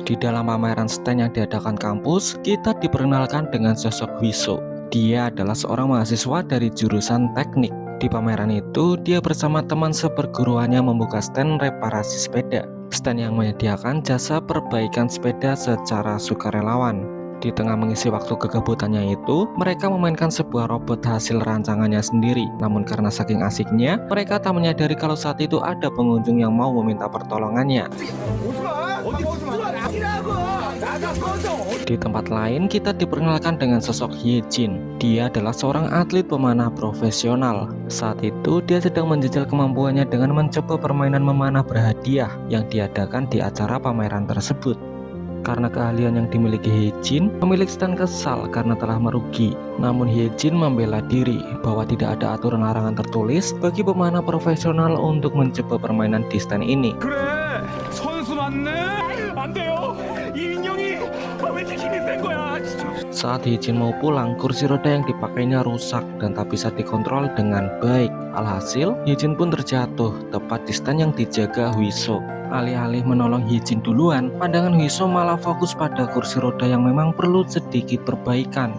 Di dalam pameran stand yang diadakan kampus, kita diperkenalkan dengan sosok Hwiso. Dia adalah seorang mahasiswa dari jurusan teknik. Di pameran itu, dia bersama teman seperguruannya membuka stand reparasi sepeda. Stand yang menyediakan jasa perbaikan sepeda secara sukarelawan. Di tengah mengisi waktu kegabutannya itu, mereka memainkan sebuah robot hasil rancangannya sendiri. Namun karena saking asiknya, mereka tak menyadari kalau saat itu ada pengunjung yang mau meminta pertolongannya. Di tempat lain, kita diperkenalkan dengan sosok Hyejin. Dia adalah seorang atlet pemanah profesional. Saat itu, dia sedang menjajal kemampuannya dengan mencoba permainan memanah berhadiah yang diadakan di acara pameran tersebut. Karena keahlian yang dimiliki Hyejin, pemilik stand kesal karena telah merugi. Namun Hyejin membela diri bahwa tidak ada aturan larangan tertulis bagi pemanah profesional untuk mencoba permainan di stand ini. Saat Hyejin mau pulang, kursi roda yang dipakainya rusak dan tak bisa dikontrol dengan baik. Alhasil, Hyejin pun terjatuh tepat di stand yang dijaga Hwiso. Alih-alih menolong Hyejin duluan, pandangan Hwiso malah fokus pada kursi roda yang memang perlu sedikit perbaikan.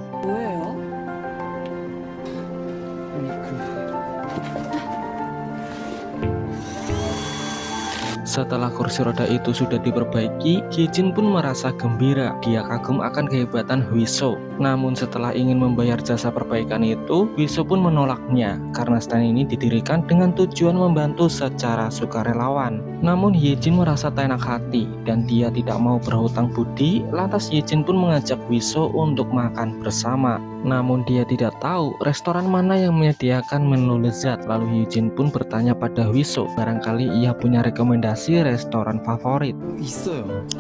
Setelah kursi roda itu sudah diperbaiki, Hyejin pun merasa gembira. Dia kagum akan kehebatan Hwiso. Namun setelah ingin membayar jasa perbaikan itu, Hwiso pun menolaknya karena stand ini didirikan dengan tujuan membantu secara sukarelawan. Namun Hyejin merasa tak enak hati dan dia tidak mau berhutang budi. Lantas Hyejin pun mengajak Hwiso untuk makan bersama. Namun dia tidak tahu restoran mana yang menyediakan menu lezat. Lalu Hyejin pun bertanya pada Hwiso, barangkali ia punya rekomendasi restoran favorit.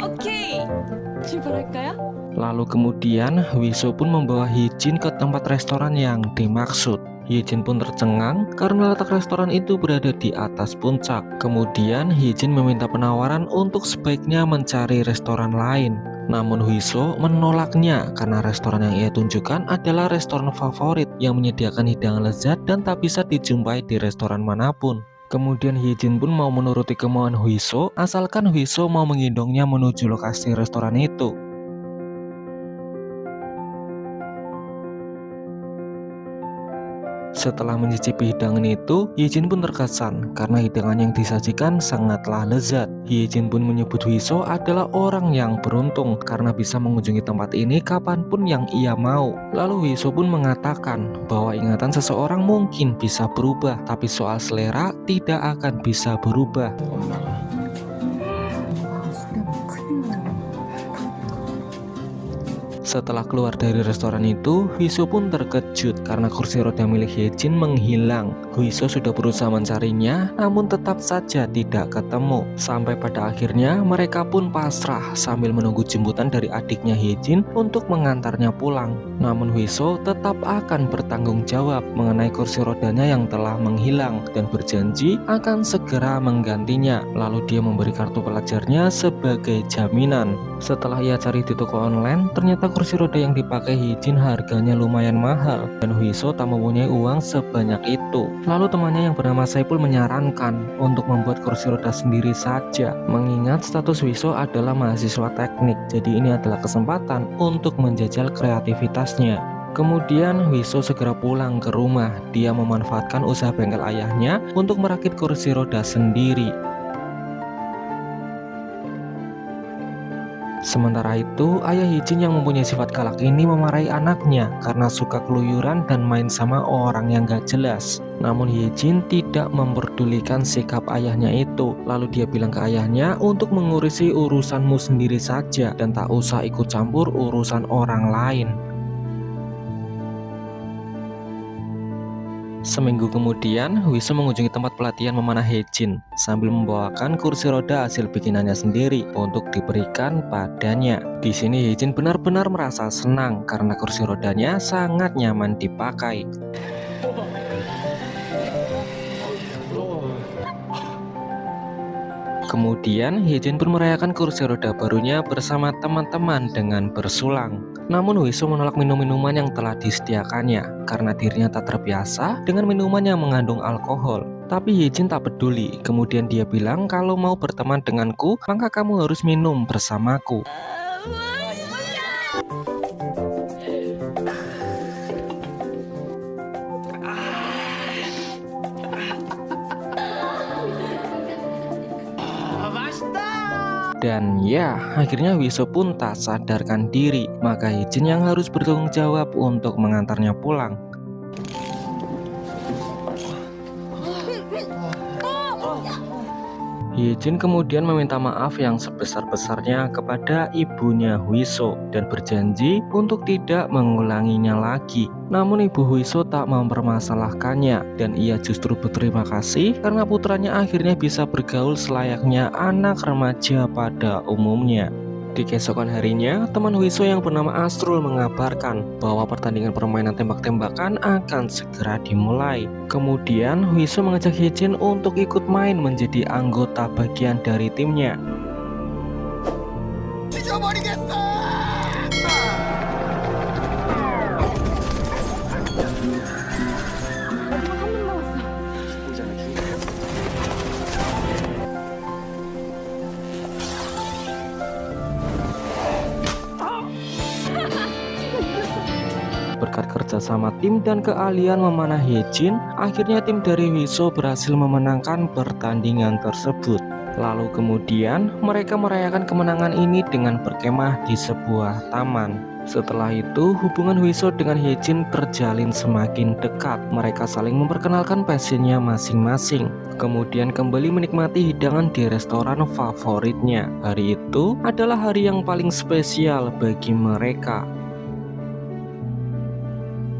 Oke, 출발할까요? Lalu kemudian Hwiso pun membawa Hyejin ke tempat restoran yang dimaksud. Hyejin pun tercengang karena letak restoran itu berada di atas puncak. Kemudian Hyejin meminta penawaran untuk sebaiknya mencari restoran lain. Namun Hwiso menolaknya karena restoran yang ia tunjukkan adalah restoran favorit yang menyediakan hidangan lezat dan tak bisa dijumpai di restoran manapun. Kemudian Hyejin pun mau menuruti kemauan Hwiso asalkan Hwiso mau menggendongnya menuju lokasi restoran itu. Setelah mencicipi hidangan itu, Hyejin pun terkesan karena hidangan yang disajikan sangatlah lezat. Hyejin pun menyebut Hwiso adalah orang yang beruntung karena bisa mengunjungi tempat ini kapanpun yang ia mau. Lalu Hwiso pun mengatakan bahwa ingatan seseorang mungkin bisa berubah, tapi soal selera tidak akan bisa berubah. Setelah keluar dari restoran itu, Hwiso pun terkejut karena kursi roda milik Hyejin menghilang. Hwiso sudah berusaha mencarinya, namun tetap saja tidak ketemu. Sampai pada akhirnya mereka pun pasrah sambil menunggu jemputan dari adiknya Hyejin untuk mengantarnya pulang. Namun Hwiso tetap akan bertanggung jawab mengenai kursi rodanya yang telah menghilang dan berjanji akan segera menggantinya. Lalu dia memberi kartu pelajarnya sebagai jaminan. Setelah ia cari di toko online, ternyata kursi roda yang dipakai Hyejin harganya lumayan mahal dan Hwiso tak mempunyai uang sebanyak itu. Lalu temannya yang bernama Saipul menyarankan untuk membuat kursi roda sendiri saja, mengingat status Hwiso adalah mahasiswa teknik. Jadi ini adalah kesempatan untuk menjajal kreativitasnya. Kemudian Hwiso segera pulang ke rumah. Dia memanfaatkan usaha bengkel ayahnya untuk merakit kursi roda sendiri. Sementara itu, ayah Hyejin yang mempunyai sifat galak ini memarahi anaknya karena suka keluyuran dan main sama orang yang gak jelas. Namun Hyejin tidak memperdulikan sikap ayahnya itu. Lalu dia bilang ke ayahnya untuk mengurusi urusanmu sendiri saja dan tak usah ikut campur urusan orang lain. Seminggu kemudian, Hwiso mengunjungi tempat pelatihan memanah Hyejin sambil membawakan kursi roda hasil bikinannya sendiri untuk diberikan padanya. Di sini Hyejin benar-benar merasa senang karena kursi rodanya sangat nyaman dipakai. Kemudian Hyejin pun merayakan kursi roda barunya bersama teman-teman dengan bersulang. Namun Huiso menolak minum-minuman yang telah disediakannya karena dirinya tak terbiasa dengan minuman yang mengandung alkohol. Tapi Hyejin tak peduli. Kemudian dia bilang kalau mau berteman denganku, maka kamu harus minum bersamaku. Dan ya, akhirnya Huiso pun tak sadarkan diri. Maka Hyejin yang harus bertanggung jawab untuk mengantarnya pulang. Hyejin kemudian meminta maaf yang sebesar-besarnya kepada ibunya Huiso dan berjanji untuk tidak mengulanginya lagi. Namun ibu Huiso tak mempermasalahkannya dan ia justru berterima kasih karena putranya akhirnya bisa bergaul selayaknya anak remaja pada umumnya. Di keesokan harinya, teman Huiso yang bernama Astrul mengabarkan bahwa pertandingan permainan tembak-tembakan akan segera dimulai. Kemudian Huiso mengajak Hyejin untuk ikut main menjadi anggota bagian dari timnya. Berkat kerjasama tim dan keahlian memanah Hyejin, akhirnya tim dari Huiso berhasil memenangkan pertandingan tersebut. Lalu kemudian mereka merayakan kemenangan ini dengan berkemah di sebuah taman. Setelah itu hubungan Huiso dengan Hyejin terjalin semakin dekat. Mereka saling memperkenalkan passionnya masing-masing. Kemudian kembali menikmati hidangan di restoran favoritnya. Hari itu adalah hari yang paling spesial bagi mereka.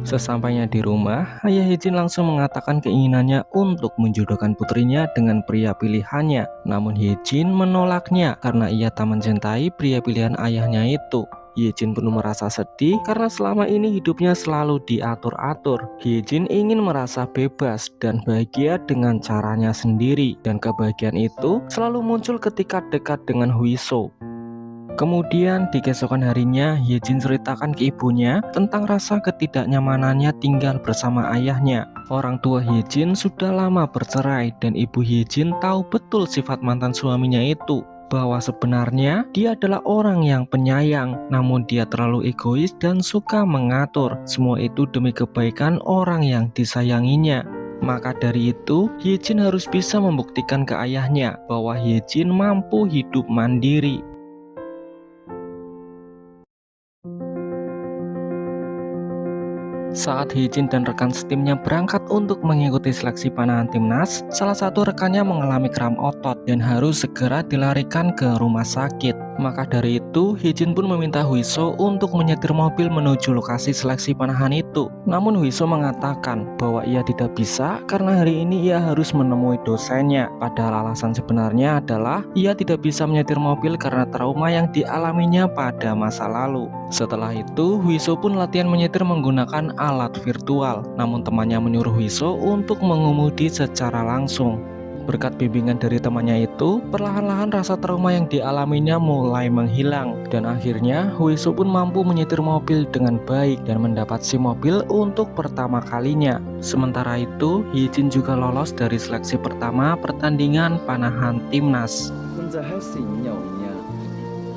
Sesampainya di rumah, ayah Hyejin langsung mengatakan keinginannya untuk menjodohkan putrinya dengan pria pilihannya. Namun Hyejin menolaknya karena ia tak mencintai pria pilihan ayahnya itu. Hyejin pun merasa sedih karena selama ini hidupnya selalu diatur-atur. Hyejin ingin merasa bebas dan bahagia dengan caranya sendiri, dan kebahagiaan itu selalu muncul ketika dekat dengan Huiso. Kemudian di keesokan harinya, Hyejin ceritakan ke ibunya tentang rasa ketidaknyamanannya tinggal bersama ayahnya. Orang tua Hyejin sudah lama bercerai dan ibu Hyejin tahu betul sifat mantan suaminya itu, bahwa sebenarnya dia adalah orang yang penyayang, namun dia terlalu egois dan suka mengatur. Semua itu demi kebaikan orang yang disayanginya. Maka dari itu, Hyejin harus bisa membuktikan ke ayahnya bahwa Hyejin mampu hidup mandiri. Saat Hyejin dan rekan setimnya berangkat untuk mengikuti seleksi panahan timnas, salah satu rekannya mengalami kram otot dan harus segera dilarikan ke rumah sakit. Maka dari itu, Hyejin pun meminta Huiso untuk menyetir mobil menuju lokasi seleksi panahan itu. Namun Huiso mengatakan bahwa ia tidak bisa karena hari ini ia harus menemui dosennya. Padahal alasan sebenarnya adalah ia tidak bisa menyetir mobil karena trauma yang dialaminya pada masa lalu. Setelah itu, Huiso pun latihan menyetir menggunakan alat virtual. Namun temannya menyuruh Huiso untuk mengemudi secara langsung. Berkat bimbingan dari temannya itu, perlahan-lahan rasa trauma yang dialaminya mulai menghilang. Dan akhirnya, Huiso pun mampu menyetir mobil dengan baik dan mendapat SIM mobil untuk pertama kalinya. Sementara itu, Hyejin juga lolos dari seleksi pertama pertandingan panahan timnas. 혼자 할 수 있냐 없냐.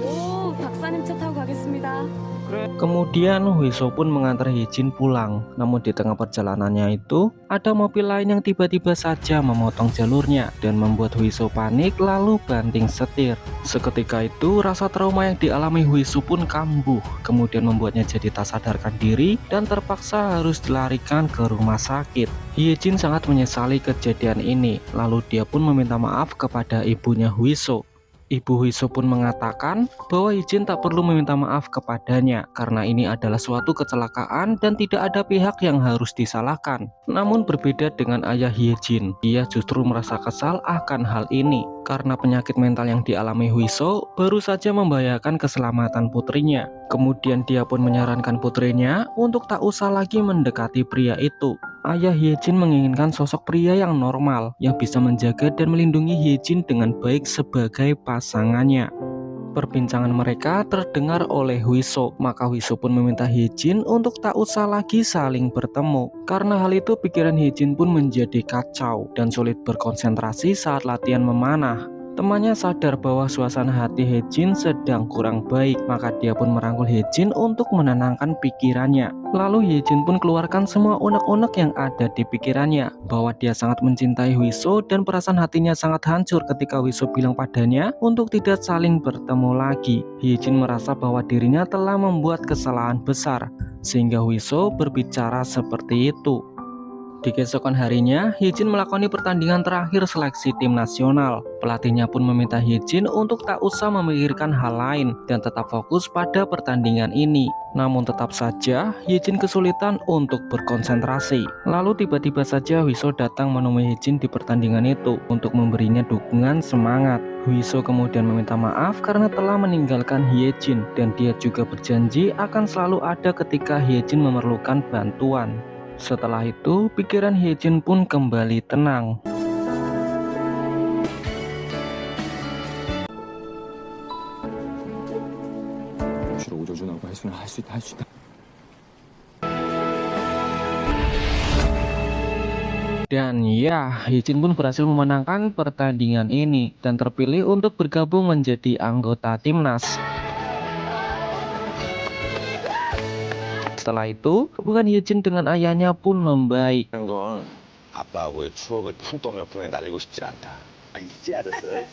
오, 박사님 차 타고 가겠습니다. Kemudian Huiso pun mengantar Hyejin pulang. Namun di tengah perjalanannya itu, ada mobil lain yang tiba-tiba saja memotong jalurnya dan membuat Huiso panik lalu banting setir. Seketika itu, rasa trauma yang dialami Huiso pun kambuh, kemudian membuatnya jadi tak sadarkan diri dan terpaksa harus dilarikan ke rumah sakit. Hyejin sangat menyesali kejadian ini, lalu dia pun meminta maaf kepada ibunya Huiso. Ibu Huiso pun mengatakan bahwa Hyejin tak perlu meminta maaf kepadanya karena ini adalah suatu kecelakaan dan tidak ada pihak yang harus disalahkan. Namun berbeda dengan ayah Hyejin, ia justru merasa kesal akan hal ini karena penyakit mental yang dialami Huiso baru saja membahayakan keselamatan putrinya. Kemudian dia pun menyarankan putrinya untuk tak usah lagi mendekati pria itu. Ayah Hyejin menginginkan sosok pria yang normal, yang bisa menjaga dan melindungi Hyejin dengan baik sebagai pasangannya. Perbincangan mereka terdengar oleh Huiso, maka Huiso pun meminta Hyejin untuk tak usah lagi saling bertemu. Karena hal itu pikiran Hyejin pun menjadi kacau dan sulit berkonsentrasi saat latihan memanah. Temannya sadar bahwa suasana hati Hyejin sedang kurang baik, maka dia pun merangkul Hyejin untuk menenangkan pikirannya. Lalu Hyejin pun keluarkan semua unek-unek yang ada di pikirannya, bahwa dia sangat mencintai Huiso dan perasaan hatinya sangat hancur ketika Huiso bilang padanya untuk tidak saling bertemu lagi. Hyejin merasa bahwa dirinya telah membuat kesalahan besar, sehingga Huiso berbicara seperti itu. Di keesokan harinya, Hyejin melakoni pertandingan terakhir seleksi tim nasional. Pelatihnya pun meminta Hyejin untuk tak usah memikirkan hal lain dan tetap fokus pada pertandingan ini. Namun tetap saja, Hyejin kesulitan untuk berkonsentrasi. Lalu tiba-tiba saja Huiso datang menemui Hyejin di pertandingan itu untuk memberinya dukungan semangat. Huiso kemudian meminta maaf karena telah meninggalkan Hyejin dan dia juga berjanji akan selalu ada ketika Hyejin memerlukan bantuan. Setelah itu, pikiran Hyejin pun kembali tenang. Dan ya, Hyejin pun berhasil memenangkan pertandingan ini dan terpilih untuk bergabung menjadi anggota timnas. Setelah itu, hubungan Hyejin dengan ayahnya pun membaik. 하는 건 아빠하고의 추억을 푼돈 몇 푼에 날리고 싶지 않다. 이제 알았어.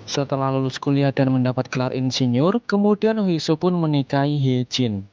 Setelah lulus kuliah dan mendapat gelar insinyur, kemudian Huiso pun menikahi Hyejin.